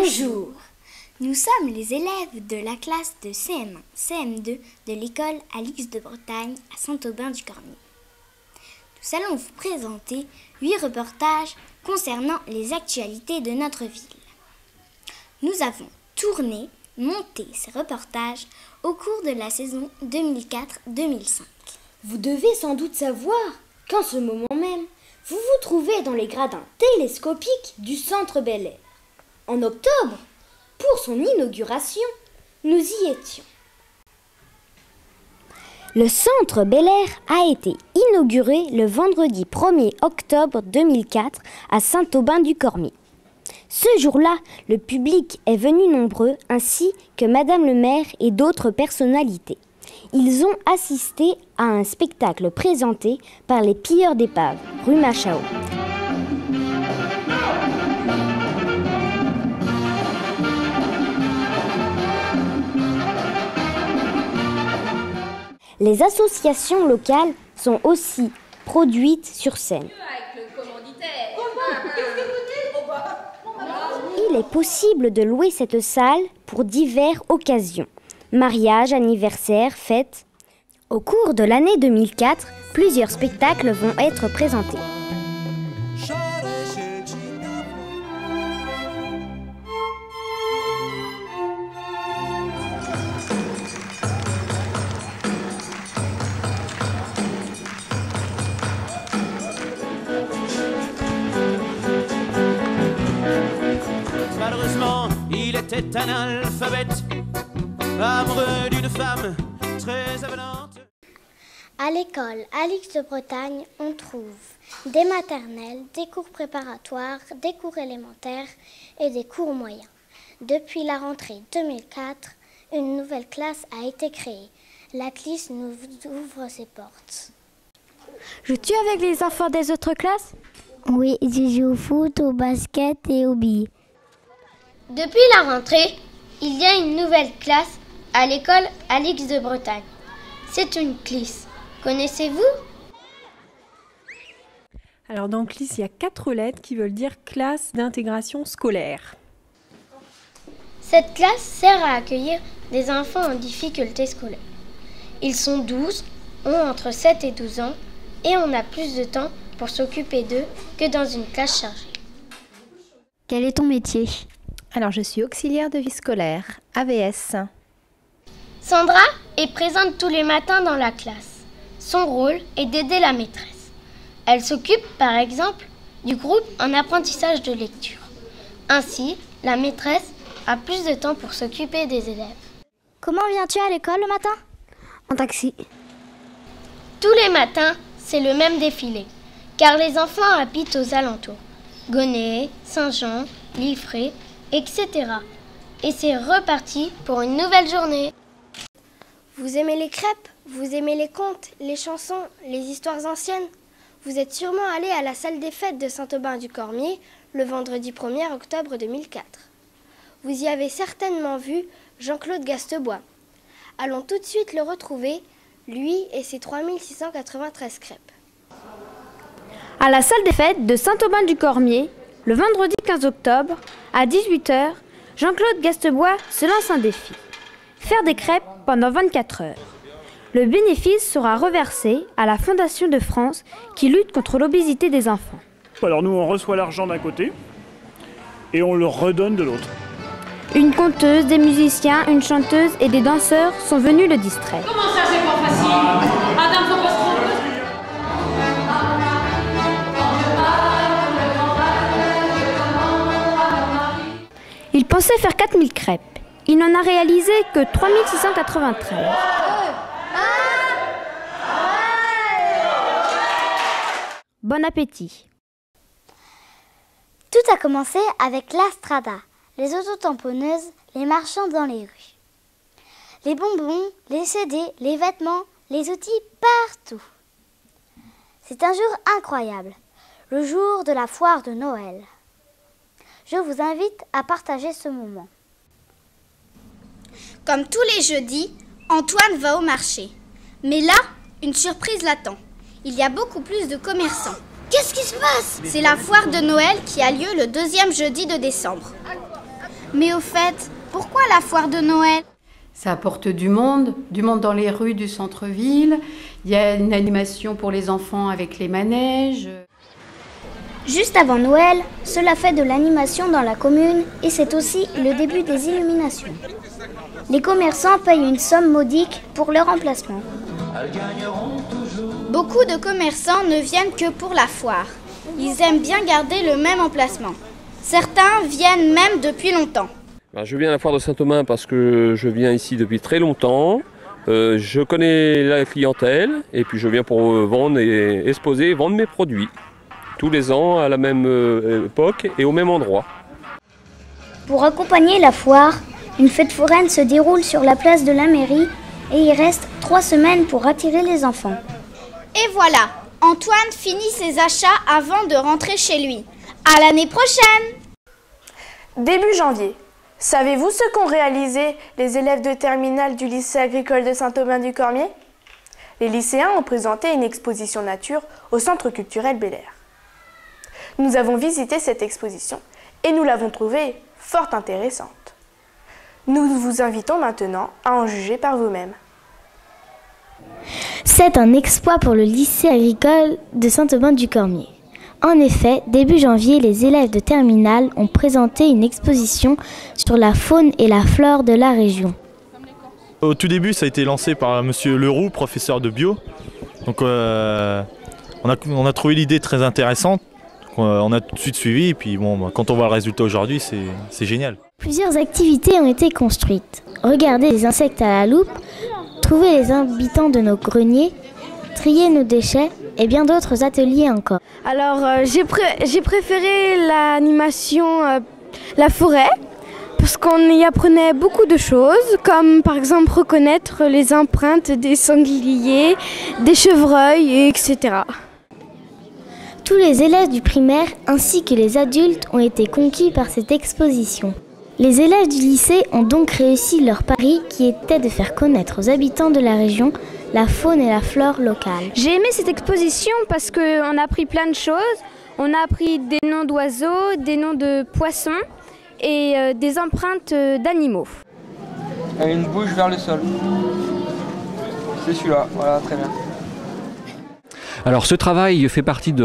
Bonjour, nous sommes les élèves de la classe de CM1, CM2 de l'école Alix de Bretagne à Saint-Aubin-du-Cormier. Nous allons vous présenter 8 reportages concernant les actualités de notre ville. Nous avons tourné, monté ces reportages au cours de la saison 2004-2005. Vous devez sans doute savoir qu'en ce moment même, vous vous trouvez dans les gradins télescopiques du Centre Bel Air. En octobre, pour son inauguration, nous y étions. Le Centre Bel Air a été inauguré le vendredi 1er octobre 2004 à Saint-Aubin-du-Cormier. Ce jour-là, le public est venu nombreux ainsi que Madame le maire et d'autres personnalités. Ils ont assisté à un spectacle présenté par les pilleurs d'épaves, rue Machao. Les associations locales sont aussi produites sur scène. Il est possible de louer cette salle pour diverses occasions. Mariage, anniversaire, fêtes. Au cours de l'année 2004, plusieurs spectacles vont être présentés. Malheureusement, il était analphabète, amoureux d'une femme très avenante. À l'école Alix de Bretagne, on trouve des maternelles, des cours préparatoires, des cours élémentaires et des cours moyens. Depuis la rentrée 2004, une nouvelle classe a été créée. La CLIS nous ouvre ses portes. Joues-tu avec les enfants des autres classes? Oui, je joue au foot, au basket et aux billes. Depuis la rentrée, il y a une nouvelle classe à l'école Alix de Bretagne. C'est une CLIS. Connaissez-vous? Alors dans CLIS, il y a 4 lettres qui veulent dire classe d'intégration scolaire. Cette classe sert à accueillir des enfants en difficulté scolaire. Ils sont 12, ont entre 7 et 12 ans et on a plus de temps pour s'occuper d'eux que dans une classe chargée. Quel est ton métier? Alors, je suis auxiliaire de vie scolaire, AVS. Sandra est présente tous les matins dans la classe. Son rôle est d'aider la maîtresse. Elle s'occupe, par exemple, du groupe en apprentissage de lecture. Ainsi, la maîtresse a plus de temps pour s'occuper des élèves. Comment viens-tu à l'école le matin? En taxi. Tous les matins, c'est le même défilé, car les enfants habitent aux alentours. Gonnet, Saint-Jean, Liffré, etc. Et c'est reparti pour une nouvelle journée. Vous aimez les crêpes? Vous aimez les contes, les chansons, les histoires anciennes? Vous êtes sûrement allé à la salle des fêtes de Saint-Aubin-du-Cormier le vendredi 1er octobre 2004. Vous y avez certainement vu Jean-Claude Gastebois. Allons tout de suite le retrouver, lui et ses 3693 crêpes. À la salle des fêtes de Saint-Aubin-du-Cormier, le vendredi 15 octobre, à 18 h, Jean-Claude Gastebois se lance un défi. Faire des crêpes pendant 24 heures. Le bénéfice sera reversé à la Fondation de France qui lutte contre l'obésité des enfants. Alors nous, on reçoit l'argent d'un côté et on le redonne de l'autre. Une conteuse, des musiciens, une chanteuse et des danseurs sont venus le distraire. Comment ça, c'est pas facile? Adam, faut pas se tromper. Il pensait faire 4000 crêpes. Il n'en a réalisé que 3693. Bon appétit. Tout a commencé avec la Strada, les autotamponneuses, les marchands dans les rues. Les bonbons, les CD, les vêtements, les outils partout. C'est un jour incroyable, le jour de la foire de Noël. Je vous invite à partager ce moment. Comme tous les jeudis, Antoine va au marché. Mais là, une surprise l'attend. Il y a beaucoup plus de commerçants. Qu'est-ce qui se passe? C'est la foire de Noël qui a lieu le 2e jeudi de décembre. Mais au fait, pourquoi la foire de Noël? Ça apporte du monde dans les rues du centre-ville. Il y a une animation pour les enfants avec les manèges. Juste avant Noël, cela fait de l'animation dans la commune et c'est aussi le début des illuminations. Les commerçants payent une somme modique pour leur emplacement. Beaucoup de commerçants ne viennent que pour la foire. Ils aiment bien garder le même emplacement. Certains viennent même depuis longtemps. Je viens à la foire de Saint-Aubin parce que je viens ici depuis très longtemps. Je connais la clientèle et puis je viens pour vendre et exposer, vendre mes produits. Tous les ans, à la même époque et au même endroit. Pour accompagner la foire, une fête foraine se déroule sur la place de la mairie et il reste 3 semaines pour attirer les enfants. Et voilà, Antoine finit ses achats avant de rentrer chez lui. À l'année prochaine! Début janvier. Savez-vous ce qu'ont réalisé les élèves de terminale du lycée agricole de Saint-Aubin-du-Cormier? Les lycéens ont présenté une exposition nature au centre culturel Bel Air. Nous avons visité cette exposition et nous l'avons trouvée fort intéressante. Nous vous invitons maintenant à en juger par vous-même. C'est un exploit pour le lycée agricole de Saint-Aubin-du-Cormier. En effet, début janvier, les élèves de terminale ont présenté une exposition sur la faune et la flore de la région. Au tout début, ça a été lancé par monsieur Leroux, professeur de bio. Donc on a trouvé l'idée très intéressante. On a tout de suite suivi et puis bon, quand on voit le résultat aujourd'hui, c'est génial. Plusieurs activités ont été construites. Regarder les insectes à la loupe, trouver les habitants de nos greniers, trier nos déchets et bien d'autres ateliers encore. Alors j'ai préféré l'animation La forêt parce qu'on y apprenait beaucoup de choses comme par exemple reconnaître les empreintes des sangliers, des chevreuils, etc. Tous les élèves du primaire ainsi que les adultes ont été conquis par cette exposition. Les élèves du lycée ont donc réussi leur pari qui était de faire connaître aux habitants de la région la faune et la flore locale. J'ai aimé cette exposition parce qu'on a appris plein de choses. On a appris des noms d'oiseaux, des noms de poissons et des empreintes d'animaux. Une bouche vers le sol. C'est celui-là, voilà, très bien. Alors ce travail fait partie de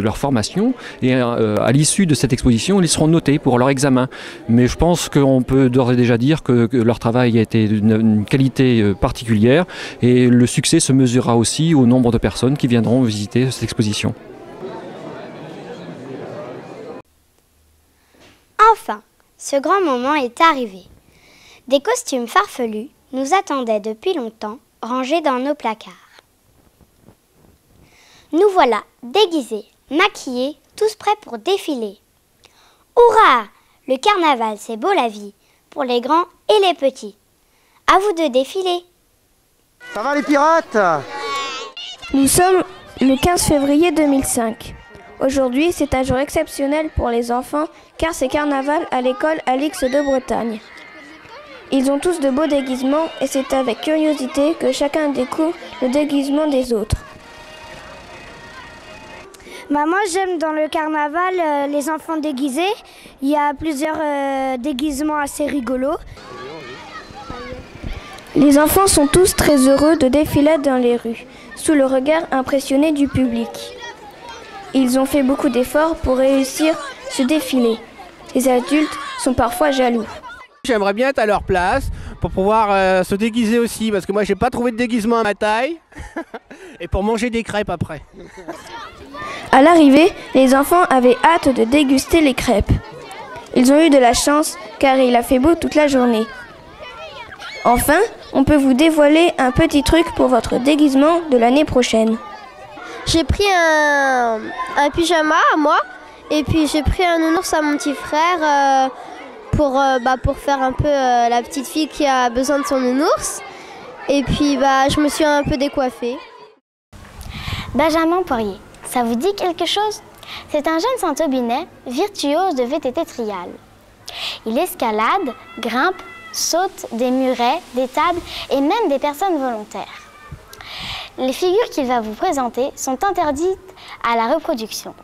leur formation et à l'issue de cette exposition, ils seront notés pour leur examen. Mais je pense qu'on peut d'ores et déjà dire que leur travail a été d'une qualité particulière et le succès se mesurera aussi au nombre de personnes qui viendront visiter cette exposition. Enfin, ce grand moment est arrivé. Des costumes farfelus nous attendaient depuis longtemps, rangés dans nos placards. Nous voilà déguisés, maquillés, tous prêts pour défiler. Hurrah! Le carnaval, c'est beau la vie, pour les grands et les petits. À vous de défiler. Ça va les pirates? Nous sommes le 15 février 2005. Aujourd'hui, c'est un jour exceptionnel pour les enfants car c'est carnaval à l'école Alix de Bretagne. Ils ont tous de beaux déguisements et c'est avec curiosité que chacun découvre le déguisement des autres. Moi j'aime dans le carnaval les enfants déguisés. Il y a plusieurs déguisements assez rigolos. Les enfants sont tous très heureux de défiler dans les rues, sous le regard impressionné du public. Ils ont fait beaucoup d'efforts pour réussir ce défilé. Les adultes sont parfois jaloux. J'aimerais bien être à leur place pour pouvoir se déguiser aussi, parce que moi j'ai pas trouvé de déguisement à ma taille, et pour manger des crêpes après. À l'arrivée, les enfants avaient hâte de déguster les crêpes. Ils ont eu de la chance car il a fait beau toute la journée. Enfin, on peut vous dévoiler un petit truc pour votre déguisement de l'année prochaine. J'ai pris un pyjama à moi et puis j'ai pris un nounours à mon petit frère pour faire un peu la petite fille qui a besoin de son nounours. Et puis je me suis un peu décoiffée. Benjamin Poirier, ça vous dit quelque chose? C'est un jeune Saint-Aubinais virtuose de VTT trial. Il escalade, grimpe, saute des murets, des tables et même des personnes volontaires. Les figures qu'il va vous présenter sont interdites à la reproduction.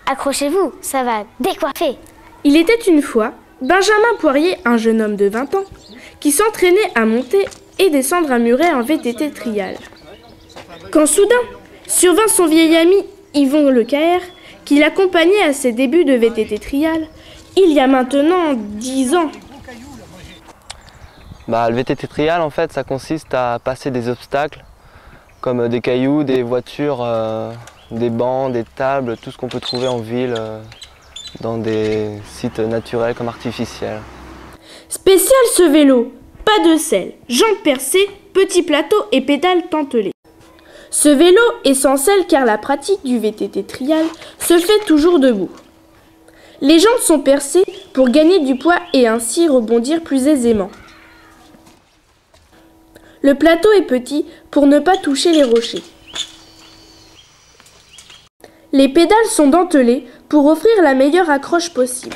Accrochez-vous, ça va décoiffer. Il était une fois Benjamin Poirier, un jeune homme de 20 ans, qui s'entraînait à monter et descendre un muret en VTT trial. Quand soudain, survint son vieil ami Yvon Lecaer, qui l'accompagnait à ses débuts de VTT trial, il y a maintenant 10 ans. Le VTT trial, en fait, ça consiste à passer des obstacles, comme des cailloux, des voitures, des bancs, des tables, tout ce qu'on peut trouver en ville, dans des sites naturels comme artificiels. Spécial ce vélo, pas de selle, jambes percées, petit plateau et pédales dentelées. Ce vélo est sans selle car la pratique du VTT trial se fait toujours debout. Les jambes sont percées pour gagner du poids et ainsi rebondir plus aisément. Le plateau est petit pour ne pas toucher les rochers. Les pédales sont dentelées pour offrir la meilleure accroche possible.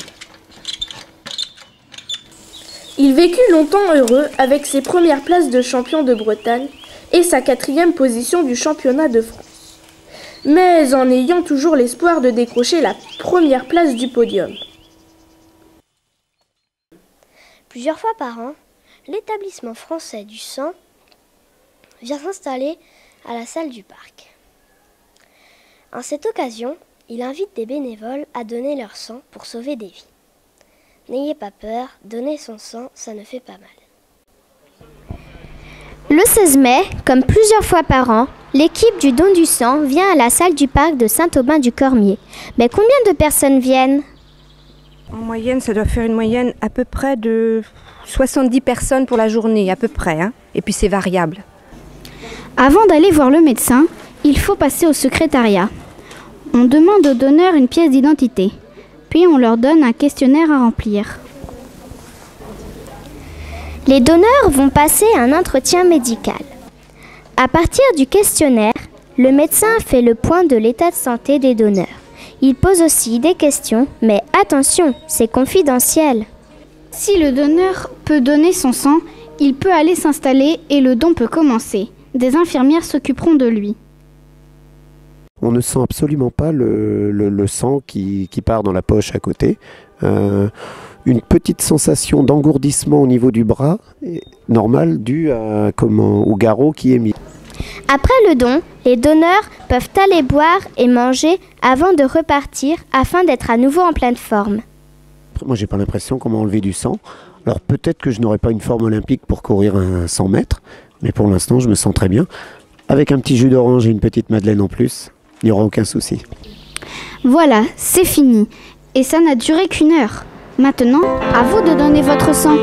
Il vécut longtemps heureux avec ses premières places de champion de Bretagne et sa 4e position du championnat de France, mais en ayant toujours l'espoir de décrocher la première place du podium. Plusieurs fois par an, l'établissement français du sang vient s'installer à la salle du parc. En cette occasion, il invite des bénévoles à donner leur sang pour sauver des vies. N'ayez pas peur, donner son sang, ça ne fait pas mal. Le 16 mai, comme plusieurs fois par an, l'équipe du don du sang vient à la salle du parc de Saint-Aubin-du-Cormier. Mais combien de personnes viennent? En moyenne, ça doit faire une moyenne à peu près de 70 personnes pour la journée, à peu près, hein. Et puis c'est variable. Avant d'aller voir le médecin, il faut passer au secrétariat. On demande aux donneurs une pièce d'identité, puis on leur donne un questionnaire à remplir. Les donneurs vont passer un entretien médical. À partir du questionnaire, le médecin fait le point de l'état de santé des donneurs. Il pose aussi des questions, mais attention, c'est confidentiel. Si le donneur peut donner son sang, il peut aller s'installer et le don peut commencer. Des infirmières s'occuperont de lui. On ne sent absolument pas le sang qui part dans la poche à côté. Une petite sensation d'engourdissement au niveau du bras, normal, dû au garrot qui est mis. Après le don, les donneurs peuvent aller boire et manger avant de repartir afin d'être à nouveau en pleine forme. Moi, j'ai pas l'impression qu'on m'a enlevé du sang. Alors peut-être que je n'aurai pas une forme olympique pour courir un 100 mètres, mais pour l'instant, je me sens très bien. Avec un petit jus d'orange et une petite madeleine en plus, il n'y aura aucun souci. Voilà, c'est fini. Et ça n'a duré qu'1 heure. Maintenant, à vous de donner votre sang.